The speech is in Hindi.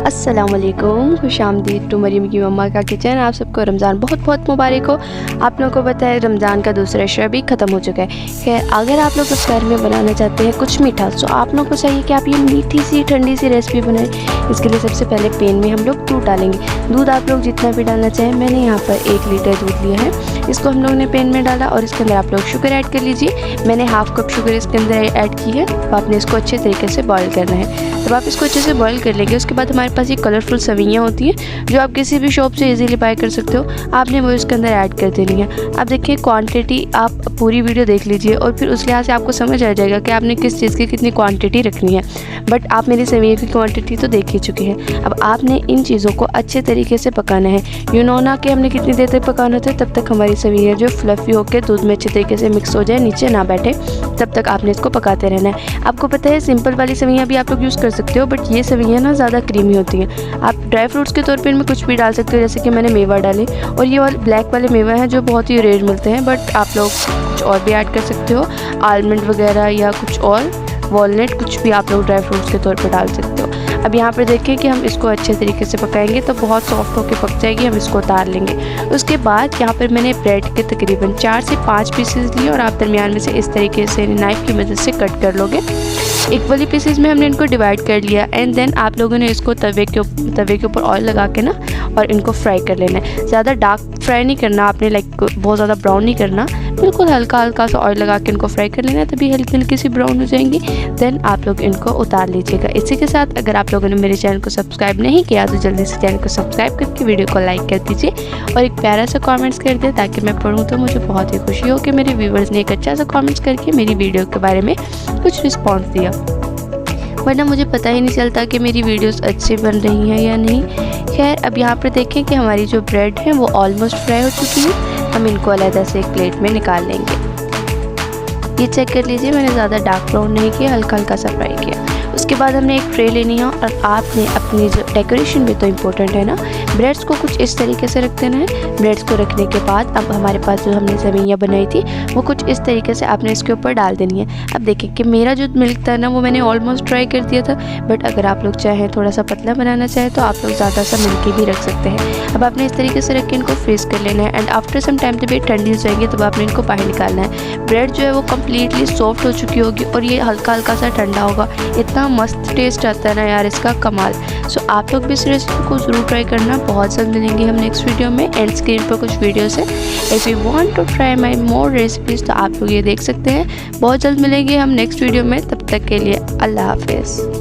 अस्सलाम वालेकुम, खुशामदीद टू मरीम की मम्मा का किचन। आप सबको रमज़ान बहुत बहुत मुबारक हो। आप लोगों को पता है रमज़ान का दूसरा शब भी ख़त्म हो चुका है। खैर, अगर आप लोग इफ्तार में बनाना चाहते हैं कुछ मीठा, तो आप लोगों को चाहिए कि आप ये मीठी सी ठंडी सी रेसिपी बनाएं। इसके लिए सबसे पहले पैन में हम लोग दूध डालेंगे। दूध आप लोग जितना भी डालना चाहें, मैंने यहाँ पर 1 लीटर दूध लिया है। इसको हम लोग ने पैन में डाला और इसके अंदर आप लोग शुगर ऐड कर लीजिए। मैंने हाफ़ कप शुगर इसके अंदर ऐड की है। तो आपने इसको अच्छे तरीके से बॉईल करना है। जब आप इसको अच्छे से बॉईल कर लेंगे, उसके बाद हमारे पास ये कलरफुल सवियाँ होती हैं जो आप किसी भी शॉप से इजीली बाय कर सकते हो। आपने वो इसके अंदर ऐड कर देनी है। अब देखिए क्वांटिटी, आप पूरी वीडियो देख लीजिए और फिर उस लिहाज से आपको समझ आ जाएगा कि आपने किस चीज़ की कितनी क्वांटिटी रखनी है। बट आप मेरी सवियों की क्वांटिटी तो देख ही चुके हैं। अब आपने इन चीज़ों को अच्छे तरीके से पकाना है। यू नो ना कि हमने कितनी देर तक पकाना था, तब तक हमारी सवियाँ जो फ्लफ़ी होकर दूध में अच्छे तरीके से मिक्स हो जाए, नीचे ना बैठे, तब तक आपने इसको पकाते रहना है। आपको पता है सिंपल वाली सवियाँ भी आप लोग यूज़ कर सकते हो, बट ये सवियाँ ना ज़्यादा क्रीमी होती हैं। आप ड्राई फ्रूट्स के तौर पर इनमें कुछ भी डाल सकते हो, जैसे कि मैंने मेवा डाले, और ये वाले ब्लैक वाले मेवा हैं जो बहुत ही रेयर मिलते हैं, बट आप लोग कुछ और भी ऐड कर सकते हो, आलमंड वगैरह या कुछ और, वॉलनट, कुछ भी आप लोग ड्राई फ्रूट्स के तौर पर डाल सकते हो। अब यहाँ पर देखिए कि हम इसको अच्छे तरीके से पकाएंगे तो बहुत सॉफ्ट होकर पक जाएगी। हम इसको उतार लेंगे। उसके बाद यहाँ पर मैंने ब्रेड के तकरीबन 4 से 5 पीसेस लिए और आप दरमियान में से इस तरीके से नाइफ़ की मदद से कट कर लोगे। इक्वली पीसेस में हमने इनको डिवाइड कर लिया एंड देन आप लोगों ने इसको तवे के ऊपर ऑयल लगा के ना और इनको फ्राई कर लेना है। ज़्यादा डार्क फ्राई नहीं करना आपने, लाइक बहुत ज़्यादा ब्राउन नहीं करना, बिल्कुल हल्का हल्का सा ऑयल लगा के इनको फ्राई कर लेना है, तभी हल्की हल्की सी ब्राउन हो जाएंगी। देन आप लोग इनको उतार लीजिएगा। इसी के साथ अगर आप लोगों ने मेरे चैनल को सब्सक्राइब नहीं किया तो जल्दी से चैनल को सब्सक्राइब करके वीडियो को लाइक कर दीजिए और एक प्यारा सा कमेंट्स कर दे ताकि मैं पढ़ूँ तो मुझे बहुत ही खुशी हो कि मेरे व्यूवर्स ने एक अच्छा सा कमेंट्स करके मेरी वीडियो के बारे में कुछ रिस्पॉन्स दिया, वरना मुझे पता ही नहीं चलता कि मेरी वीडियोस अच्छी बन रही हैं या नहीं। खैर, अब यहाँ पर देखें कि हमारी जो ब्रेड है वो ऑलमोस्ट फ्राई हो चुकी है। हम इनको अलग से एक प्लेट में निकाल लेंगे। ये चेक कर लीजिए, मैंने ज़्यादा डार्क ब्राउन नहीं किया, हल्का हल्का सा फ्राई किया। उसके बाद हमने एक ट्रे लेनी है और आपने अपनी जो डेकोरेशन भी तो इम्पोर्टेंट है ना, ब्रेड्स को कुछ इस तरीके से रख देना है। ब्रेड्स को रखने के बाद अब हमारे पास जो हमने सवियाँ बनाई थी वो कुछ इस तरीके से आपने इसके ऊपर डाल देनी है। अब देखिए कि मेरा जो मिल्क था ना वो मैंने ऑलमोस्ट ट्राई कर दिया था, बट अगर आप लोग चाहें थोड़ा सा पतला बनाना चाहें तो आप लोग ज़्यादा सा मिल्की भी रख सकते हैं। अब आपने इस तरीके से रख के इनको फ्रीज कर लेना है एंड आफ्टर सम टाइम जब ये ठंडी हो जाएंगे तब आपने इनको बाहर निकालना है। ब्रेड जो है वो कम्प्लीटली सॉफ्ट हो चुकी होगी और ये हल्का हल्का सा ठंडा होगा। इतना मस्त टेस्ट आता है ना यार इसका, कमाल। सो आप लोग भी इस रेसिपी को ज़रूर ट्राई करना। बहुत जल्द मिलेंगे हम नेक्स्ट वीडियो में। एंड स्क्रीन पर कुछ वीडियोस है, if you want to try my more recipes तो आप लोग ये देख सकते हैं। बहुत जल्द मिलेंगे हम नेक्स्ट वीडियो में, तब तक के लिए अल्लाह हाफिज़।